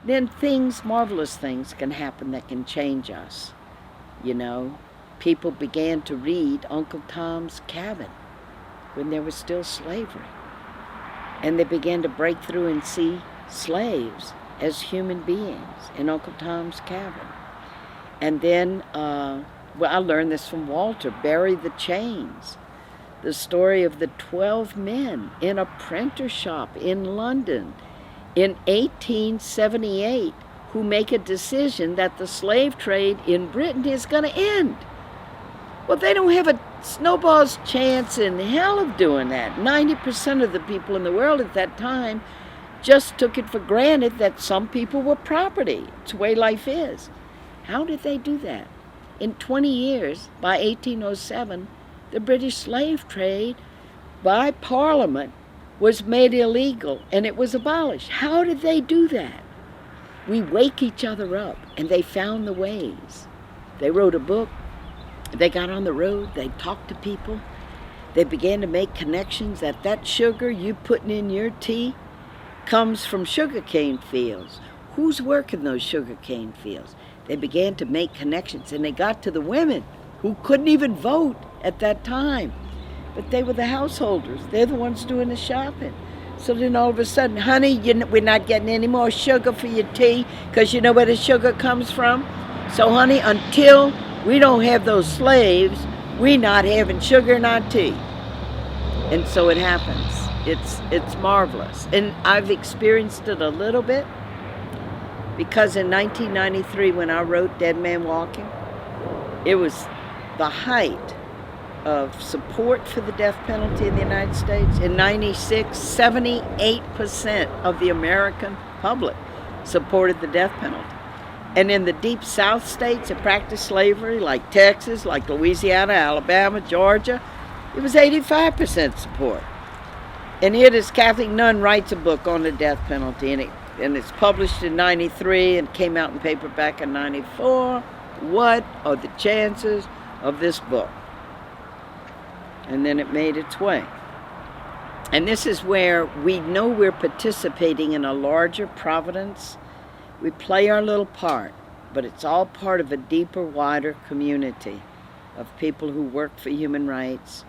then marvelous things can happen that can change us. You know, people began to read Uncle Tom's Cabin when there was still slavery. And they began to break through and see slaves as human beings in Uncle Tom's Cabin. And then, I learned this from Walter, Bury the Chains, the story of the 12 men in a printer shop in London in 1878 who make a decision that the slave trade in Britain is going to end. Well, they don't have a snowball's chance in hell of doing that. 90% of the people in the world at that time just took it for granted that some people were property. It's the way life is. How did they do that? In 20 years, by 1807, the British slave trade by Parliament was made illegal and it was abolished. How did they do that? We wake each other up, and they found the ways. They wrote a book. They got on the road. They talked to people. They began to make connections that sugar you putting in your tea comes from sugarcane fields. Who's working those sugarcane fields? They began to make connections, and they got to the women who couldn't even vote at that time. But they were the householders. They're the ones doing the shopping. So then all of a sudden, honey, we're not getting any more sugar for your tea because you know where the sugar comes from? So honey, until we don't have those slaves, we're not having sugar in our tea. And so it happens. It's marvelous. And I've experienced it a little bit because in 1993 when I wrote Dead Man Walking, it was the height of support for the death penalty in the United States. In 96, 78% of the American public supported the death penalty. And in the deep South states that practiced slavery, like Texas, like Louisiana, Alabama, Georgia, it was 85% support. And here this Catholic nun writes a book on the death penalty, and it's published in 93 and came out in paperback in 94. What are the chances of this book? And then it made its way. And this is where we know we're participating in a larger providence. We play our little part, but it's all part of a deeper, wider community of people who work for human rights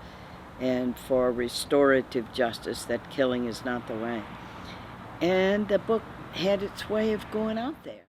and for restorative justice, that killing is not the way. And the book had its way of going out there.